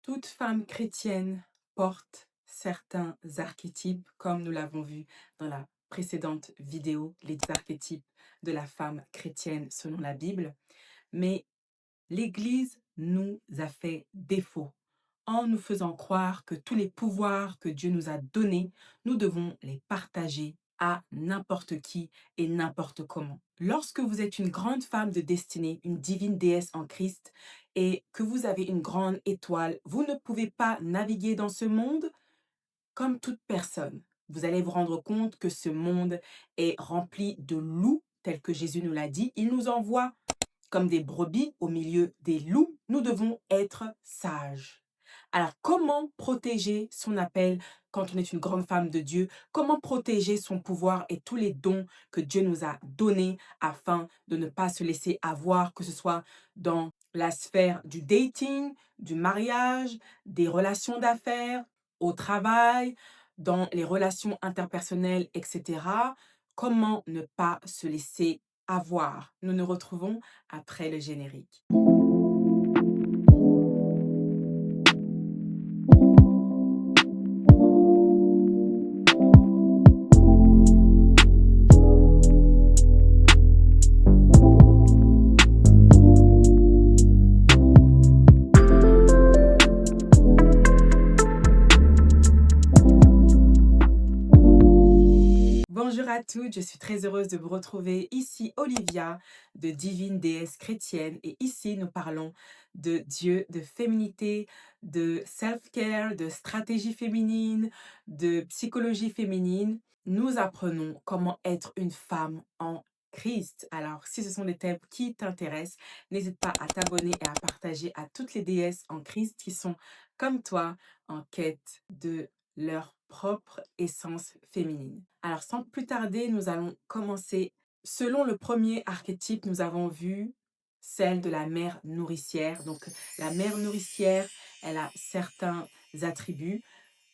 Toute femme chrétienne porte certains archétypes, comme nous l'avons vu dans la précédente vidéo, les archétypes de la femme chrétienne selon la Bible. Mais l'Église nous a fait défaut en nous faisant croire que tous les pouvoirs que Dieu nous a donnés, nous devons les partager à n'importe qui et n'importe comment. Lorsque vous êtes une grande femme de destinée, une divine déesse en Christ, et que vous avez une grande étoile, vous ne pouvez pas naviguer dans ce monde comme toute personne. Vous allez vous rendre compte que ce monde est rempli de loups, tel que Jésus nous l'a dit. Il nous envoie comme des brebis au milieu des loups. Nous devons être sages. Alors, comment protéger son appel quand on est une grande femme de Dieu? Comment protéger son pouvoir et tous les dons que Dieu nous a donnés afin de ne pas se laisser avoir, que ce soit dans la sphère du dating, du mariage, des relations d'affaires, au travail, dans les relations interpersonnelles, etc. Comment ne pas se laisser avoir? Nous nous retrouvons après le générique. Bonjour à toutes, je suis très heureuse de vous retrouver. Ici Olivia de Divine Déesse Chrétienne et ici nous parlons de Dieu, de féminité, de self-care, de stratégie féminine, de psychologie féminine. Nous apprenons comment être une femme en Christ. Alors si ce sont des thèmes qui t'intéressent, n'hésite pas à t'abonner et à partager à toutes les déesses en Christ qui sont comme toi en quête de leur propre essence féminine. Alors sans plus tarder, nous allons commencer. Selon le premier archétype, nous avons vu celle de la mère nourricière. Donc la mère nourricière, elle a certains attributs.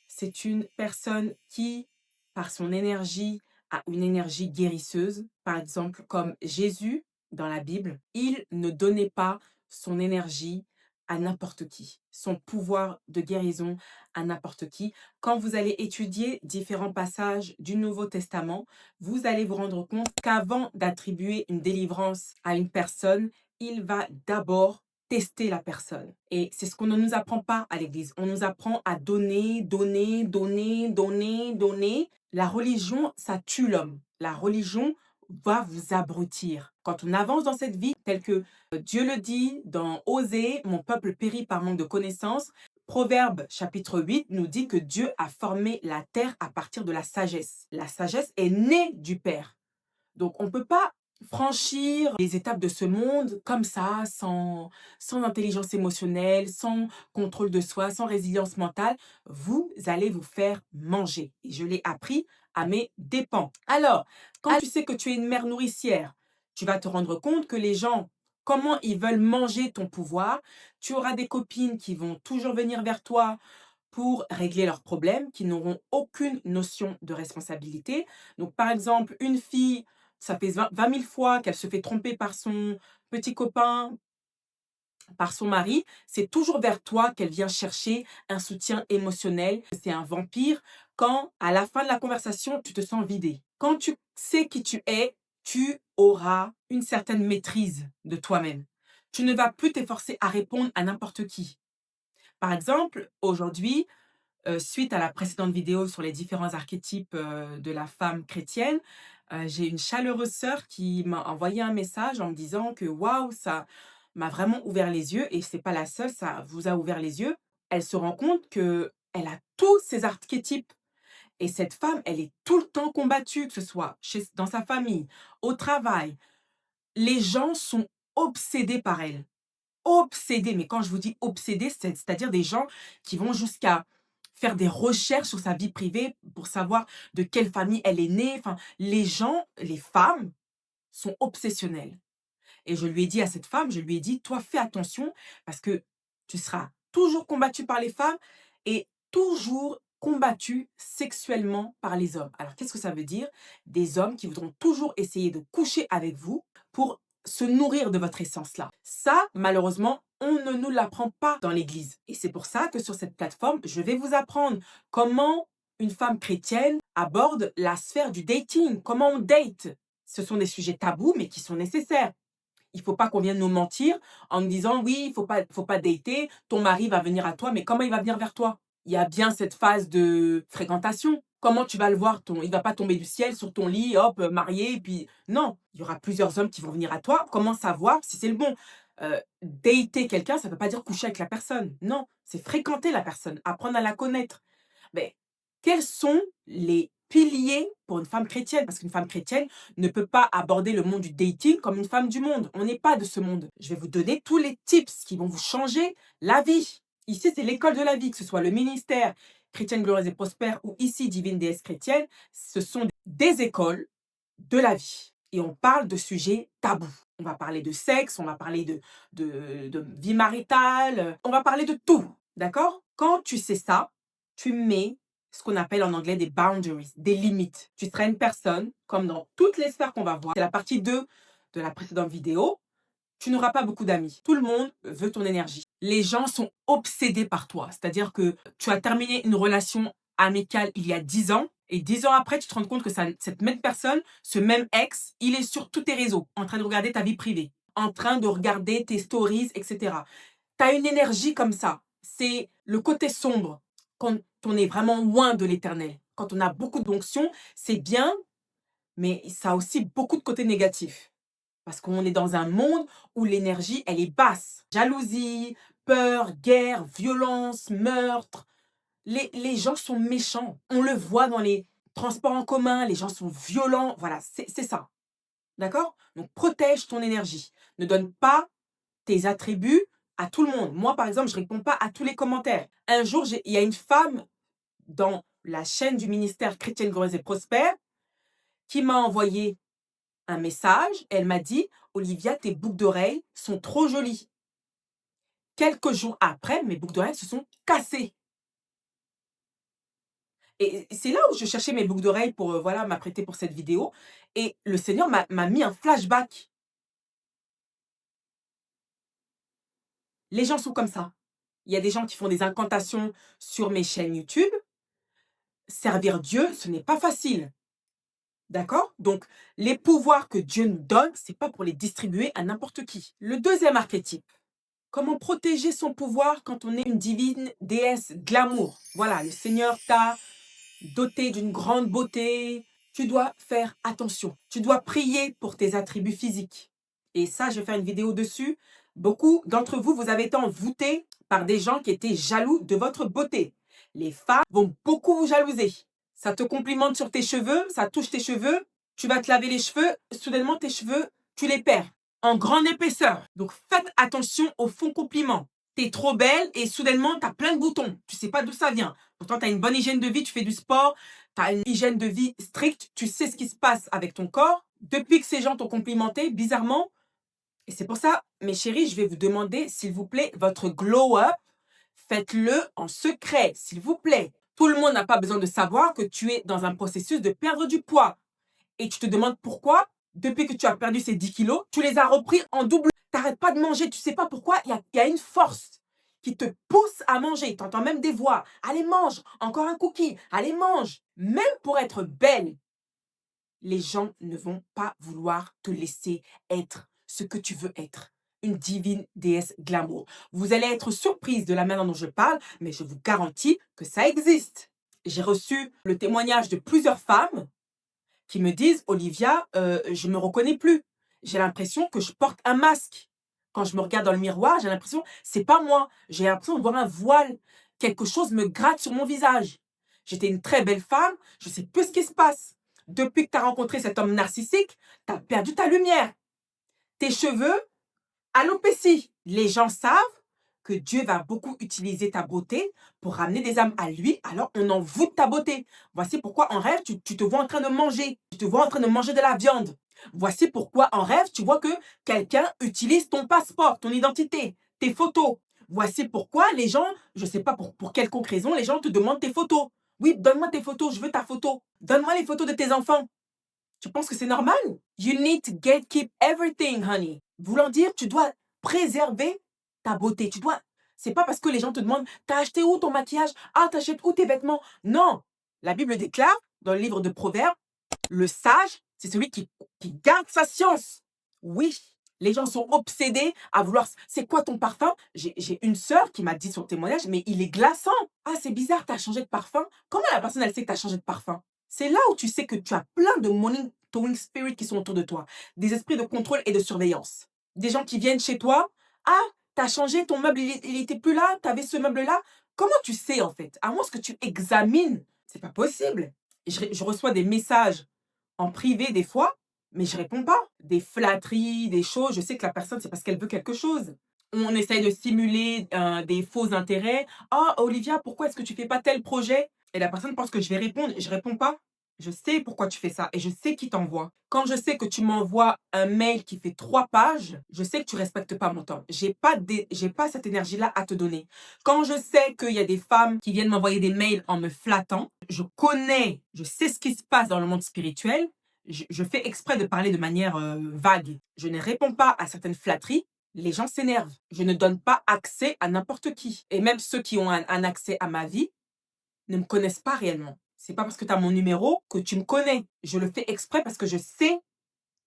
C'est une personne qui, par son énergie, a une énergie guérisseuse. Par exemple, comme Jésus dans la Bible, il ne donnait pas son énergie à n'importe qui, son pouvoir de guérison à n'importe qui. Quand vous allez étudier différents passages du Nouveau Testament, vous allez vous rendre compte qu'avant d'attribuer une délivrance à une personne, il va d'abord tester la personne. Et c'est ce qu'on ne nous apprend pas à l'église. On nous apprend à donner, donner, donner, donner, donner. La religion, ça tue l'homme. La religion va vous abrutir. Quand on avance dans cette vie, tel que Dieu le dit dans Osée, mon peuple périt par manque de connaissances. Proverbe chapitre 8 nous dit que Dieu a formé la terre à partir de la sagesse. La sagesse est née du Père. Donc, on ne peut pas franchir les étapes de ce monde comme ça, sans intelligence émotionnelle, sans contrôle de soi, sans résilience mentale. Vous allez vous faire manger. Et je l'ai appris à mes dépens. Alors, quand tu sais que tu es une mère nourricière, tu vas te rendre compte que les gens, comment ils veulent manger ton pouvoir. Tu auras des copines qui vont toujours venir vers toi pour régler leurs problèmes, qui n'auront aucune notion de responsabilité. Donc, par exemple, une fille, ça fait 20 000 fois qu'elle se fait tromper par son petit copain, par son mari, c'est toujours vers toi qu'elle vient chercher un soutien émotionnel. C'est un vampire quand, à la fin de la conversation, tu te sens vidé. Quand tu sais qui tu es, tu auras une certaine maîtrise de toi-même. Tu ne vas plus t'efforcer à répondre à n'importe qui. Par exemple, aujourd'hui, suite à la précédente vidéo sur les différents archétypes de la femme chrétienne, j'ai une chaleureuse sœur qui m'a envoyé un message en me disant que waouh, ça m'a vraiment ouvert les yeux et c'est pas la seule, ça vous a ouvert les yeux. Elle se rend compte que elle a tous ces archétypes et cette femme, elle est tout le temps combattue, que ce soit dans sa famille, au travail. Les gens sont obsédés par elle. Obsédés, mais quand je vous dis obsédés, c'est-à-dire des gens qui vont jusqu'à faire des recherches sur sa vie privée pour savoir de quelle famille elle est née. Enfin, les gens, les femmes sont obsessionnelles. Et je lui ai dit à cette femme, je lui ai dit, toi, fais attention parce que tu seras toujours combattue par les femmes et toujours combattue sexuellement par les hommes. Alors, qu'est-ce que ça veut dire? Des hommes qui voudront toujours essayer de coucher avec vous pour se nourrir de votre essence-là. Ça, malheureusement, on ne nous l'apprend pas dans l'Église. Et c'est pour ça que sur cette plateforme, je vais vous apprendre comment une femme chrétienne aborde la sphère du dating, comment on date. Ce sont des sujets tabous, mais qui sont nécessaires. Il ne faut pas qu'on vienne nous mentir en nous disant oui, faut pas dater, ton mari va venir à toi, mais comment il va venir vers toi? Il y a bien cette phase de fréquentation. Comment tu vas le voir? Il ne va pas tomber du ciel sur ton lit, hop, marié, et puis non, il y aura plusieurs hommes qui vont venir à toi. Comment savoir si c'est le bon? Dater quelqu'un, ça ne veut pas dire coucher avec la personne. Non, c'est fréquenter la personne, apprendre à la connaître. Mais quels sont les piliers pour une femme chrétienne? Parce qu'une femme chrétienne ne peut pas aborder le monde du dating comme une femme du monde. On n'est pas de ce monde. Je vais vous donner tous les tips qui vont vous changer la vie. Ici, c'est l'école de la vie, que ce soit le ministère Chrétienne Glorieuse et Prospère ou ici Divine Déesse Chrétienne. Ce sont des écoles de la vie. Et on parle de sujets tabous. On va parler de sexe, on va parler de vie maritale, on va parler de tout. D'accord? Quand tu sais ça, tu mets ce qu'on appelle en anglais des boundaries, des limites. Tu seras une personne, comme dans toutes les sphères qu'on va voir. C'est la partie 2 de la précédente vidéo. Tu n'auras pas beaucoup d'amis. Tout le monde veut ton énergie. Les gens sont obsédés par toi. C'est-à-dire que tu as terminé une relation amicale il y a 10 ans et 10 ans après, tu te rends compte que cette même personne, ce même ex, il est sur tous tes réseaux, en train de regarder ta vie privée, en train de regarder tes stories, etc. Tu as une énergie comme ça. C'est le côté sombre quand on est vraiment loin de l'éternel. Quand on a beaucoup d'onction, c'est bien, mais ça a aussi beaucoup de côtés négatifs. Parce qu'on est dans un monde où l'énergie, elle est basse. Jalousie, peur, guerre, violence, meurtre. Les gens sont méchants. On le voit dans les transports en commun, les gens sont violents. Voilà, c'est ça. D'accord? Donc, protège ton énergie. Ne donne pas tes attributs à tout le monde. Moi, par exemple, je ne réponds pas à tous les commentaires. Un jour, il y a une femme dans la chaîne du ministère Chrétienne Glorieuse et Prospère qui m'a envoyé un message. Elle m'a dit « Olivia, tes boucles d'oreilles sont trop jolies. » Quelques jours après, mes boucles d'oreilles se sont cassées. Et c'est là où je cherchais mes boucles d'oreilles pour voilà, m'apprêter pour cette vidéo. Et le Seigneur m'a mis un flashback. Les gens sont comme ça. Il y a des gens qui font des incantations sur mes chaînes YouTube. Servir Dieu, ce n'est pas facile. D'accord? Donc, les pouvoirs que Dieu nous donne, ce n'est pas pour les distribuer à n'importe qui. Le deuxième archétype. Comment protéger son pouvoir quand on est une divine déesse glamour? Voilà, le Seigneur t'a doté d'une grande beauté. Tu dois faire attention. Tu dois prier pour tes attributs physiques. Et ça, je vais faire une vidéo dessus. Beaucoup d'entre vous, vous avez été envoûtés par des gens qui étaient jaloux de votre beauté. Les femmes vont beaucoup vous jalouser. Ça te complimente sur tes cheveux, ça touche tes cheveux. Tu vas te laver les cheveux, soudainement tes cheveux, tu les perds en grande épaisseur. Donc, faites attention aux faux compliments. T'es trop belle et soudainement, t'as plein de boutons. Tu sais pas d'où ça vient. Pourtant, t'as une bonne hygiène de vie, tu fais du sport, t'as une hygiène de vie stricte, tu sais ce qui se passe avec ton corps. Depuis que ces gens t'ont complimenté, bizarrement, et c'est pour ça, mes chéris, je vais vous demander, s'il vous plaît, votre glow-up, faites-le en secret, s'il vous plaît. Tout le monde n'a pas besoin de savoir que tu es dans un processus de perdre du poids. Et tu te demandes pourquoi, depuis que tu as perdu ces 10 kilos, tu les as repris en double. Tu n'arrêtes pas de manger, tu ne sais pas pourquoi. Il y a une force qui te pousse à manger. Tu entends même des voix. Allez, mange, encore un cookie. Allez, mange. Même pour être belle, les gens ne vont pas vouloir te laisser être ce que tu veux être. Une divine déesse glamour. Vous allez être surprise de la manière dont je parle, mais je vous garantis que ça existe. J'ai reçu le témoignage de plusieurs femmes qui me disent « Olivia, je ne me reconnais plus. J'ai l'impression que je porte un masque. Quand je me regarde dans le miroir, j'ai l'impression, c'est pas moi. J'ai l'impression de voir un voile. Quelque chose me gratte sur mon visage. J'étais une très belle femme, je ne sais plus ce qui se passe. Depuis que tu as rencontré cet homme narcissique, tu as perdu ta lumière. Tes cheveux, alopécie. Les gens savent que Dieu va beaucoup utiliser ta beauté pour ramener des âmes à lui, alors on envoûte ta beauté. Voici pourquoi en rêve, tu te vois en train de manger. Tu te vois en train de manger de la viande. Voici pourquoi en rêve, tu vois que quelqu'un utilise ton passeport, ton identité, tes photos. Voici pourquoi les gens, je ne sais pas pour quelconque raison, les gens te demandent tes photos. Oui, donne-moi tes photos, je veux ta photo. Donne-moi les photos de tes enfants. Tu penses que c'est normal? You need to keep everything, honey. Voulant dire, tu dois préserver ta beauté. C'est pas parce que les gens te demandent, t'as acheté où ton maquillage? Ah, t'achètes où tes vêtements? Non. La Bible déclare, dans le livre de Proverbes, le sage, c'est celui qui garde sa science. Oui. Les gens sont obsédés à vouloir. C'est quoi ton parfum? J'ai une sœur qui m'a dit son témoignage, mais il est glaçant. Ah, c'est bizarre, t'as changé de parfum. Comment la personne, elle sait que t'as changé de parfum? C'est là où tu sais que tu as plein de monitoring spirits qui sont autour de toi. Des esprits de contrôle et de surveillance. Des gens qui viennent chez toi. Ah, t'as changé, ton meuble, il était plus là, t'avais ce meuble-là. Comment tu sais, en fait? À moins que tu examines. C'est pas possible. Je reçois des messages en privé des fois, mais je réponds pas. Des flatteries, des choses, je sais que la personne, c'est parce qu'elle veut quelque chose. On essaye de simuler des faux intérêts. Ah, Olivia, pourquoi est-ce que tu fais pas tel projet? Et la personne pense que je vais répondre et je réponds pas. Je sais pourquoi tu fais ça et je sais qui t'envoie. Quand je sais que tu m'envoies un mail qui fait 3 pages, je sais que tu respectes pas mon temps. J'ai pas cette énergie-là à te donner. Quand je sais qu'il y a des femmes qui viennent m'envoyer des mails en me flattant, je sais ce qui se passe dans le monde spirituel. Je fais exprès de parler de manière vague. Je ne réponds pas à certaines flatteries. Les gens s'énervent. Je ne donne pas accès à n'importe qui. Et même ceux qui ont un accès à ma vie ne me connaissent pas réellement. C'est pas parce que tu as mon numéro que tu me connais. Je le fais exprès parce que je sais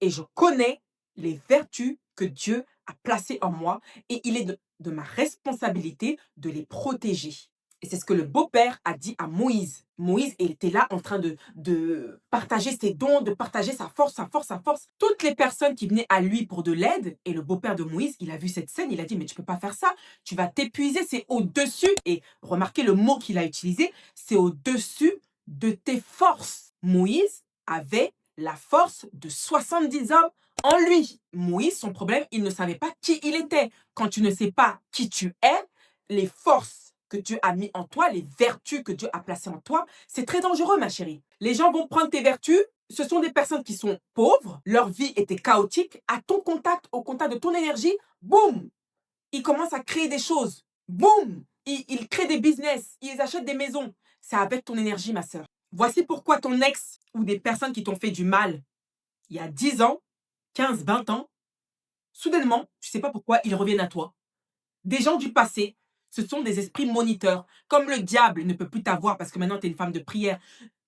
et je connais les vertus que Dieu a placées en moi et il est de ma responsabilité de les protéger. Et c'est ce que le beau-père a dit à Moïse. Moïse, il était là en train de partager ses dons, de partager sa force, sa force, sa force. Toutes les personnes qui venaient à lui pour de l'aide, et le beau-père de Moïse, il a vu cette scène, il a dit, mais tu peux pas faire ça, tu vas t'épuiser, c'est au-dessus. Et remarquez le mot qu'il a utilisé, c'est au-dessus de tes forces. Moïse avait la force de 70 hommes en lui. Moïse, son problème, il ne savait pas qui il était. Quand tu ne sais pas qui tu es, les forces que Dieu a mis en toi, les vertus que Dieu a placées en toi, c'est très dangereux, ma chérie. Les gens vont prendre tes vertus. Ce sont des personnes qui sont pauvres, leur vie était chaotique. À ton contact, au contact de ton énergie, boum, ils commencent à créer des choses. Boum, ils créent des business, ils achètent des maisons. C'est avec ton énergie, ma sœur. Voici pourquoi ton ex ou des personnes qui t'ont fait du mal il y a 10 ans, 15, 20 ans, soudainement, tu ne sais pas pourquoi, ils reviennent à toi. Des gens du passé, ce sont des esprits moniteurs. Comme le diable ne peut plus t'avoir parce que maintenant tu es une femme de prière,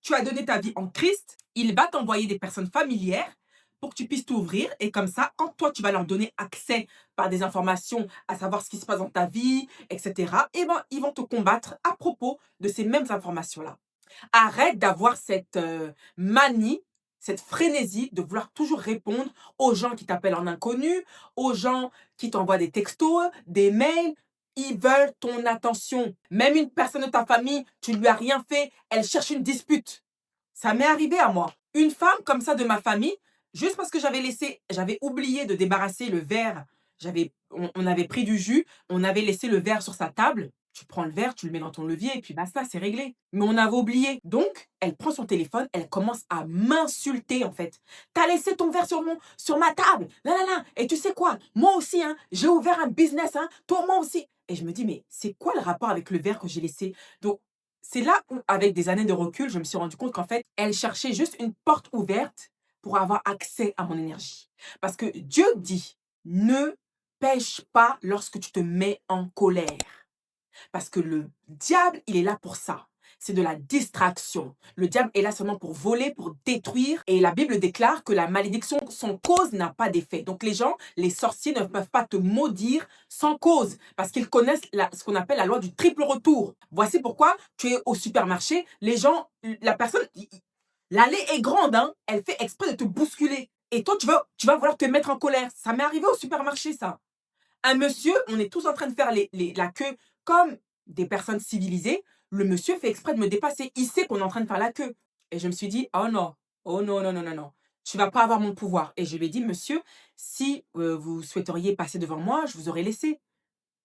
tu as donné ta vie en Christ, il va t'envoyer des personnes familières pour que tu puisses t'ouvrir. Et comme ça, quand toi, tu vas leur donner accès par des informations à savoir ce qui se passe dans ta vie, etc., eh ben, ils vont te combattre à propos de ces mêmes informations-là. Arrête d'avoir cette manie, cette frénésie de vouloir toujours répondre aux gens qui t'appellent en inconnu, aux gens qui t'envoient des textos, des mails. Ils veulent ton attention. Même une personne de ta famille, tu ne lui as rien fait, elle cherche une dispute. Ça m'est arrivé à moi. Une femme comme ça de ma famille, juste parce que j'avais oublié de débarrasser le verre. On avait pris du jus, on avait laissé le verre sur sa table. Tu prends le verre, tu le mets dans ton levier et puis basta, c'est réglé. Mais on avait oublié. Donc, elle prend son téléphone, elle commence à m'insulter en fait. T'as laissé ton verre sur ma table. Là, là, là. Et tu sais quoi? Moi aussi, hein, j'ai ouvert un business. Hein. Toi, moi aussi. Et je me dis, mais c'est quoi le rapport avec le verre que j'ai laissé? Donc, c'est là où, avec des années de recul, je me suis rendu compte qu'en fait, elle cherchait juste une porte ouverte pour avoir accès à mon énergie. Parce que Dieu dit, ne pêche pas lorsque tu te mets en colère. Parce que le diable, il est là pour ça. C'est de la distraction. Le diable est là seulement pour voler, pour détruire. Et la Bible déclare que la malédiction sans cause n'a pas d'effet. Donc les gens, les sorciers ne peuvent pas te maudire sans cause. Parce qu'ils connaissent ce qu'on appelle la loi du triple retour. Voici pourquoi tu es au supermarché. Les gens, la personne, l'allée est grande. Hein, elle fait exprès de te bousculer. Et toi, tu vas vouloir te mettre en colère. Ça m'est arrivé au supermarché, ça. Un monsieur, on est tous en train de faire la queue comme des personnes civilisées. Le monsieur fait exprès de me dépasser. Il sait qu'on est en train de faire la queue. Et je me suis dit, oh non, oh non, non, non, non, non. Tu vas pas avoir mon pouvoir. Et je lui ai dit, monsieur, si vous souhaiteriez passer devant moi, je vous aurais laissé.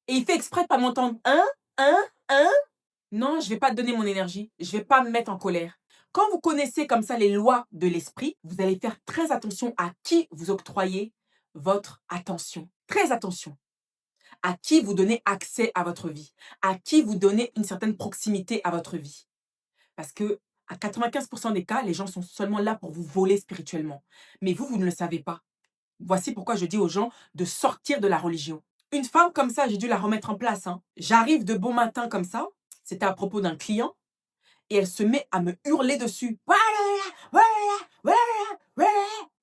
Et il fait exprès de pas m'entendre. Hein? Non, je vais pas te donner mon énergie. Je vais pas me mettre en colère. Quand vous connaissez comme ça les lois de l'esprit, vous allez faire très attention à qui vous octroyez votre attention. Très attention. À qui vous donnez accès à votre vie, à qui vous donnez une certaine proximité à votre vie. Parce que À 95% des cas, les gens sont seulement là pour vous voler spirituellement. Mais vous ne le savez pas. Voici pourquoi je dis aux gens de sortir de la religion. Une femme comme ça, j'ai dû la remettre en place, hein. J'arrive de bon matin comme ça, c'était à propos d'un client, et elle se met à me hurler dessus.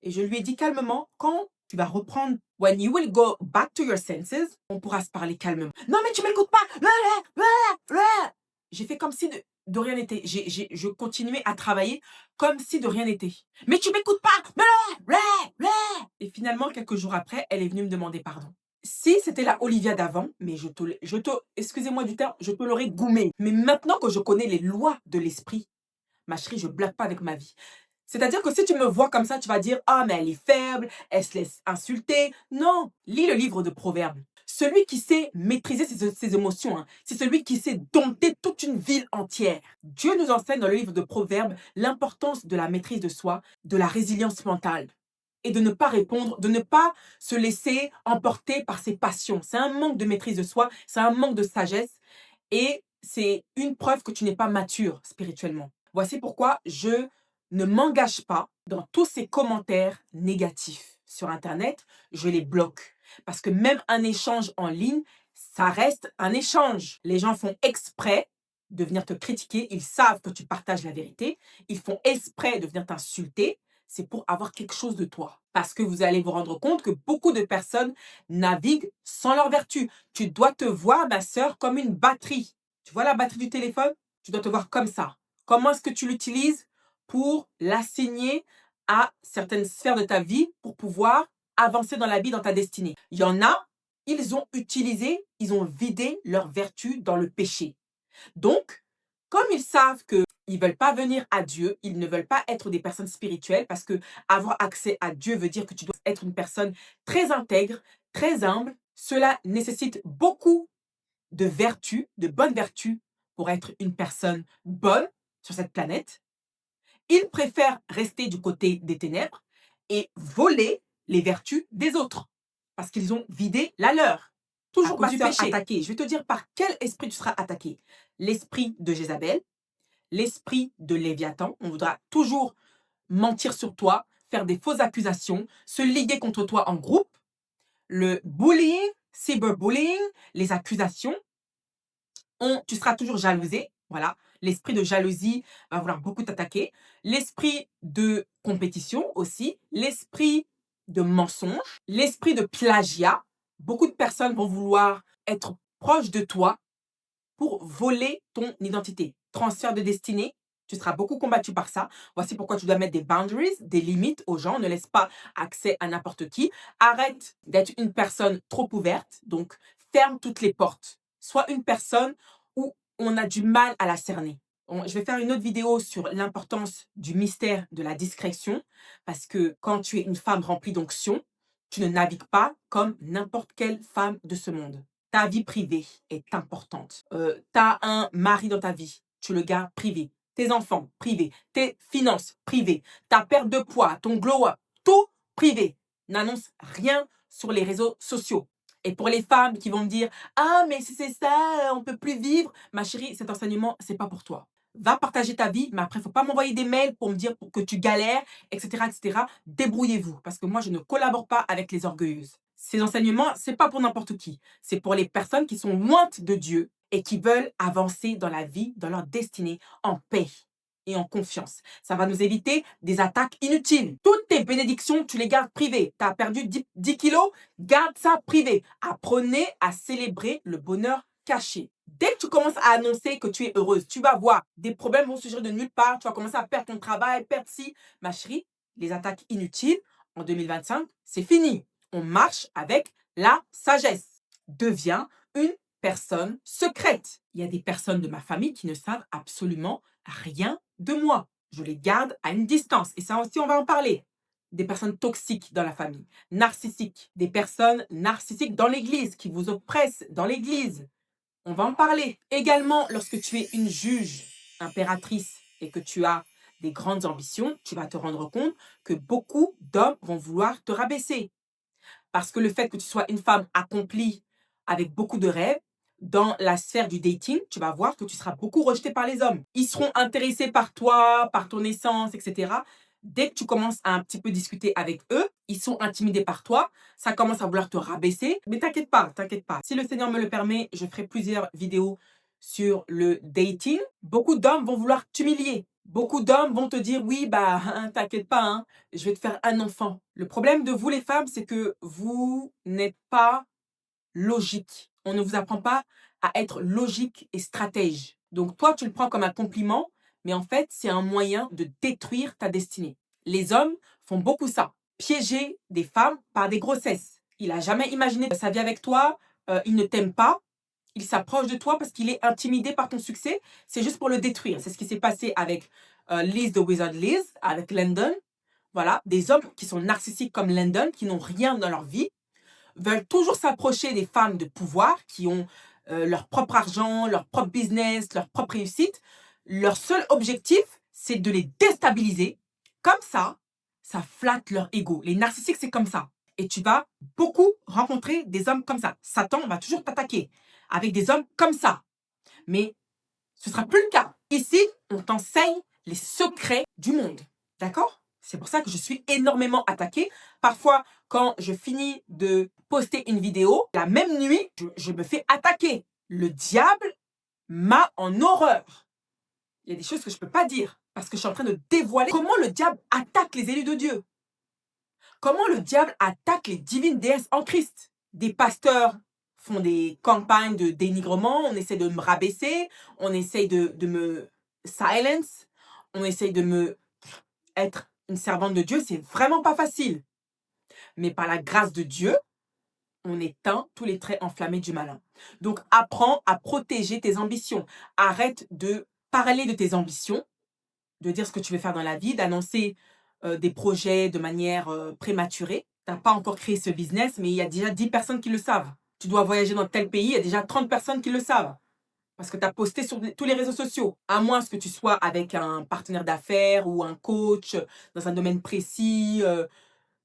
Et je lui ai dit calmement, quand tu vas reprendre, when you will go back to your senses, on pourra se parler calmement. Non mais tu m'écoutes pas. J'ai fait comme si de rien n'était. Je continuais à travailler comme si de rien n'était. Mais tu m'écoutes pas. Et finalement, quelques jours après, elle est venue me demander pardon. Si c'était la Olivia d'avant, mais excusez-moi du terme, je te l'aurais goumé. Mais maintenant que je connais les lois de l'esprit, ma chérie, je blague pas avec ma vie. C'est-à-dire que si tu me vois comme ça, tu vas dire « Ah, mais elle est faible, elle se laisse insulter. » Non, lis le livre de Proverbes. Celui qui sait maîtriser ses émotions, hein, c'est celui qui sait dompter toute une ville entière. Dieu nous enseigne dans le livre de Proverbes l'importance de la maîtrise de soi, de la résilience mentale et de ne pas répondre, de ne pas se laisser emporter par ses passions. C'est un manque de maîtrise de soi, c'est un manque de sagesse et c'est une preuve que tu n'es pas mature spirituellement. Voici pourquoi je ne m'engage pas dans tous ces commentaires négatifs sur Internet, je les bloque. Parce que même un échange en ligne, ça reste un échange. Les gens font exprès de venir te critiquer, ils savent que tu partages la vérité, ils font exprès de venir t'insulter, c'est pour avoir quelque chose de toi. Parce que vous allez vous rendre compte que beaucoup de personnes naviguent sans leur vertu. Tu dois te voir, ma sœur, comme une batterie. Tu vois la batterie du téléphone? Tu dois te voir comme ça. Comment est-ce que tu l'utilises pour l'assigner à certaines sphères de ta vie pour pouvoir avancer dans la vie, dans ta destinée? Il y en a, ils ont vidé leur vertu dans le péché. Donc, comme ils savent qu'ils ne veulent pas venir à Dieu, ils ne veulent pas être des personnes spirituelles parce que avoir accès à Dieu veut dire que tu dois être une personne très intègre, très humble. Cela nécessite beaucoup de vertus, de bonnes vertus pour être une personne bonne sur cette planète. Ils préfèrent rester du côté des ténèbres et voler les vertus des autres parce qu'ils ont vidé la leur. Toujours du péché. Attaqué. Je vais te dire par quel esprit tu seras attaqué. L'esprit de Jézabel, l'esprit de Léviathan. On voudra toujours mentir sur toi, faire des fausses accusations, se liguer contre toi en groupe. Le bullying, cyberbullying, les accusations. Tu seras toujours jalousé. Voilà. L'esprit de jalousie va vouloir beaucoup t'attaquer. L'esprit de compétition aussi. L'esprit de mensonge. L'esprit de plagiat. Beaucoup de personnes vont vouloir être proches de toi pour voler ton identité. Transfert de destinée, tu seras beaucoup combattu par ça. Voici pourquoi tu dois mettre des boundaries, des limites aux gens. Ne laisse pas accès à n'importe qui. Arrête d'être une personne trop ouverte. Donc, ferme toutes les portes. Sois une personne où on a du mal à la cerner. Je vais faire une autre vidéo sur l'importance du mystère de la discrétion. Parce que quand tu es une femme remplie d'onction, tu ne navigues pas comme n'importe quelle femme de ce monde. Ta vie privée est importante. Tu as un mari dans ta vie, tu le gardes privé. Tes enfants, privé. Tes finances, privé. Ta perte de poids, ton glow-up, tout privé. N'annonce rien sur les réseaux sociaux. Et pour les femmes qui vont me dire « Ah, mais si c'est ça, on peut plus vivre. » Ma chérie, cet enseignement, c'est pas pour toi. Va partager ta vie, mais après, il ne faut pas m'envoyer des mails pour me dire que tu galères, etc., etc. Débrouillez-vous, parce que moi, je ne collabore pas avec les orgueilleuses. Ces enseignements, ce n'est pas pour n'importe qui. C'est pour les personnes qui sont lointes de Dieu et qui veulent avancer dans la vie, dans leur destinée, en paix et en confiance. Ça va nous éviter des attaques inutiles. Toutes tes bénédictions, tu les gardes privées. Tu as perdu 10 kilos, garde ça privé. Apprenez à célébrer le bonheur caché. Dès que tu commences à annoncer que tu es heureuse, tu vas voir, des problèmes vont surgir de nulle part, tu vas commencer à perdre ton travail, perdre ci. Ma chérie, les attaques inutiles, en 2025, c'est fini. On marche avec la sagesse. Deviens une personne secrète. Il y a des personnes de ma famille qui ne savent absolument rien de moi. Je les garde à une distance. Et ça aussi, on va en parler. Des personnes toxiques dans la famille, narcissiques, des personnes narcissiques dans l'église, qui vous oppressent dans l'église. On va en parler. Également, lorsque tu es une juge, impératrice, et que tu as des grandes ambitions, tu vas te rendre compte que beaucoup d'hommes vont vouloir te rabaisser. Parce que le fait que tu sois une femme accomplie avec beaucoup de rêves dans la sphère du dating, tu vas voir que tu seras beaucoup rejeté par les hommes. Ils seront intéressés par toi, par ton essence, etc. Dès que tu commences à un petit peu discuter avec eux, ils sont intimidés par toi, ça commence à vouloir te rabaisser. Mais t'inquiète pas, t'inquiète pas. Si le Seigneur me le permet, je ferai plusieurs vidéos sur le dating. Beaucoup d'hommes vont vouloir t'humilier. Beaucoup d'hommes vont te dire, oui, bah, t'inquiète pas, hein, je vais te faire un enfant. Le problème de vous les femmes, c'est que vous n'êtes pas logique. On ne vous apprend pas à être logique et stratège. Donc toi, tu le prends comme un compliment, mais en fait, c'est un moyen de détruire ta destinée. Les hommes font beaucoup ça. Piéger des femmes par des grossesses. Il n'a jamais imaginé sa vie avec toi, il ne t'aime pas, il s'approche de toi parce qu'il est intimidé par ton succès. C'est juste pour le détruire. C'est ce qui s'est passé avec Liz de Wizard Liz, avec Landon. Voilà, des hommes qui sont narcissiques comme Landon, qui n'ont rien dans leur vie, veulent toujours s'approcher des femmes de pouvoir qui ont leur propre argent, leur propre business, leur propre réussite. Leur seul objectif, c'est de les déstabiliser. Comme ça flatte leur ego. Les narcissiques, c'est comme ça. Et tu vas beaucoup rencontrer des hommes comme ça. Satan va toujours t'attaquer avec des hommes comme ça. Mais ce ne sera plus le cas. Ici, on t'enseigne les secrets du monde. D'accord ? C'est pour ça que je suis énormément attaquée. Parfois, quand je finis de poster une vidéo, la même nuit, je me fais attaquer. Le diable m'a en horreur. Il y a des choses que je ne peux pas dire parce que je suis en train de dévoiler comment le diable attaque les élus de Dieu. Comment le diable attaque les divines déesses en Christ. Des pasteurs font des campagnes de dénigrement, on essaie de me rabaisser, on essaie de me silence, on essaie de me être une servante de Dieu, c'est vraiment pas facile. Mais par la grâce de Dieu, on éteint tous les traits enflammés du malin. Donc apprends à protéger tes ambitions. Arrête de parler de tes ambitions, de dire ce que tu veux faire dans la vie, d'annoncer des projets de manière prématurée. Tu n'as pas encore créé ce business, mais il y a déjà 10 personnes qui le savent. Tu dois voyager dans tel pays, il y a déjà 30 personnes qui le savent. Parce que tu as posté sur tous les réseaux sociaux. À moins que tu sois avec un partenaire d'affaires ou un coach dans un domaine précis,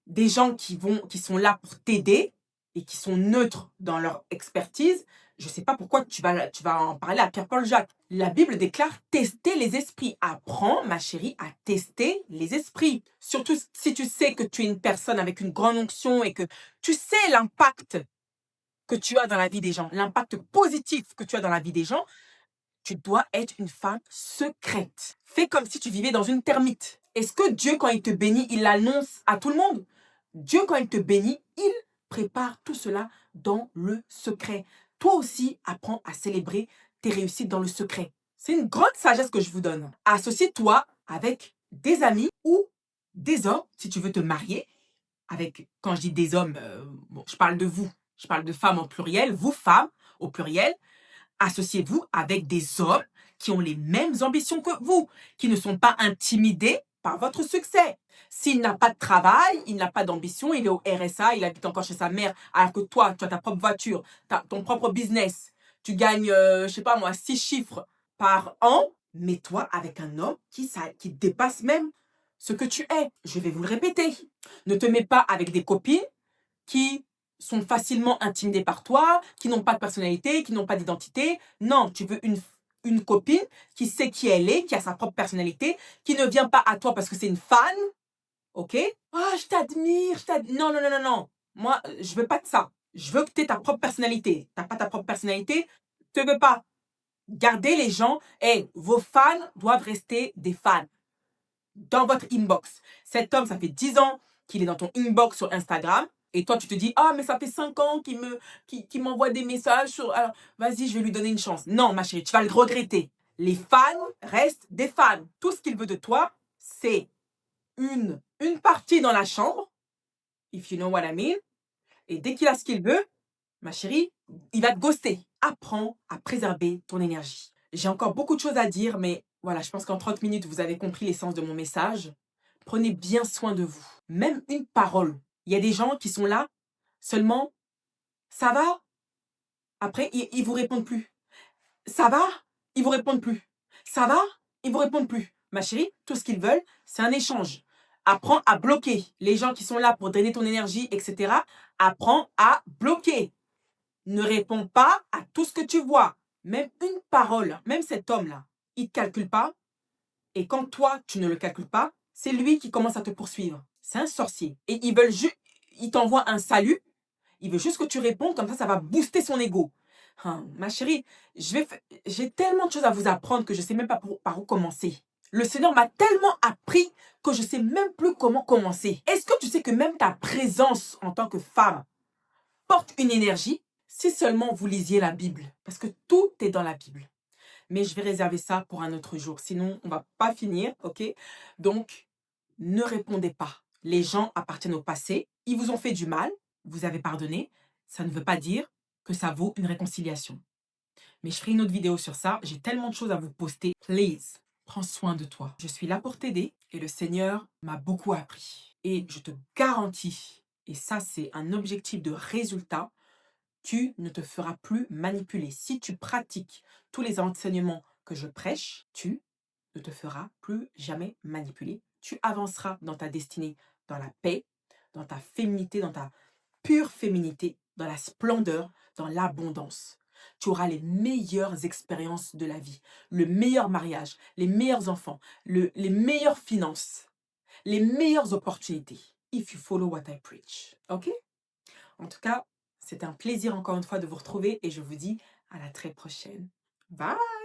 des gens qui sont là pour t'aider et qui sont neutres dans leur expertise. Je ne sais pas pourquoi tu vas en parler à Pierre-Paul Jacques. La Bible déclare tester les esprits. Apprends, ma chérie, à tester les esprits. Surtout si tu sais que tu es une personne avec une grande onction et que tu sais l'impact que tu as dans la vie des gens, l'impact positif que tu as dans la vie des gens, tu dois être une femme secrète. Fais comme si tu vivais dans une termite. Est-ce que Dieu, quand il te bénit, il l'annonce à tout le monde? Dieu, quand il te bénit, il prépare tout cela dans le secret. Toi aussi, apprends à célébrer tes réussites dans le secret. C'est une grande sagesse que je vous donne. Associe-toi avec des amis ou des hommes, si tu veux te marier. Quand je dis des hommes, je parle de vous. Je parle de femmes au pluriel. Vous, femmes, au pluriel. Associez-vous avec des hommes qui ont les mêmes ambitions que vous, qui ne sont pas intimidés par votre succès. S'il n'a pas de travail, il n'a pas d'ambition, il est au RSA, il habite encore chez sa mère, alors que toi, tu as ta propre voiture, tu as ton propre business, tu gagnes, je sais pas moi, 6 chiffres par an, mets-toi avec un homme qui dépasse même ce que tu es. Je vais vous le répéter. Ne te mets pas avec des copines qui sont facilement intimidés par toi, qui n'ont pas de personnalité, qui n'ont pas d'identité. Non, tu veux une copine qui sait qui elle est, qui a sa propre personnalité, qui ne vient pas à toi parce que c'est une fan, ok? Ah, je t'admire, Non, non, non, non, non. Moi, je veux pas de ça. Je veux que tu aies ta propre personnalité. Tu n'as pas ta propre personnalité, tu ne veux pas. Gardez les gens. Hey, vos fans doivent rester des fans dans votre inbox. Cet homme, ça fait 10 ans qu'il est dans ton inbox sur Instagram. Et toi, tu te dis, ah, mais ça fait 5 ans qu'il m'envoie des messages sur... Alors, vas-y, je vais lui donner une chance. Non, ma chérie, tu vas le regretter. Les fans restent des fans. Tout ce qu'il veut de toi, c'est une partie dans la chambre, if you know what I mean. Et dès qu'il a ce qu'il veut, ma chérie, il va te ghoster. Apprends à préserver ton énergie. J'ai encore beaucoup de choses à dire, mais voilà, je pense qu'en 30 minutes, vous avez compris l'essence de mon message. Prenez bien soin de vous. Même une parole. Il y a des gens qui sont là, seulement, ça va? Après, ils ne vous répondent plus. Ça va? Ils ne vous répondent plus. Ça va? Ils ne vous répondent plus. Ma chérie, tout ce qu'ils veulent, c'est un échange. Apprends à bloquer les gens qui sont là pour drainer ton énergie, etc. Apprends à bloquer. Ne réponds pas à tout ce que tu vois. Même une parole, même cet homme-là, il ne te calcule pas. Et quand toi, tu ne le calcules pas, c'est lui qui commence à te poursuivre. C'est un sorcier. Et il t'envoie un salut. Il veut juste que tu répondes, comme ça va booster son ego. Hein, ma chérie, j'ai tellement de choses à vous apprendre que je ne sais même pas par où commencer. Le Seigneur m'a tellement appris que je ne sais même plus comment commencer. Est-ce que tu sais que même ta présence en tant que femme porte une énergie? Si seulement vous lisiez la Bible, parce que tout est dans la Bible. Mais je vais réserver ça pour un autre jour, sinon on ne va pas finir, ok? Donc, ne répondez pas. Les gens appartiennent au passé, ils vous ont fait du mal, vous avez pardonné, ça ne veut pas dire que ça vaut une réconciliation. Mais je ferai une autre vidéo sur ça, j'ai tellement de choses à vous poster. Please, prends soin de toi. Je suis là pour t'aider et le Seigneur m'a beaucoup appris. Et je te garantis, et ça c'est un objectif de résultat, tu ne te feras plus manipuler. Si tu pratiques tous les enseignements que je prêche, tu ne te feras plus jamais manipuler. Tu avanceras dans ta destinée, dans la paix, dans ta féminité, dans ta pure féminité, dans la splendeur, dans l'abondance. Tu auras les meilleures expériences de la vie, le meilleur mariage, les meilleurs enfants, les meilleures finances, les meilleures opportunités. If you follow what I preach. Ok? En tout cas, c'était un plaisir encore une fois de vous retrouver et je vous dis à la très prochaine. Bye!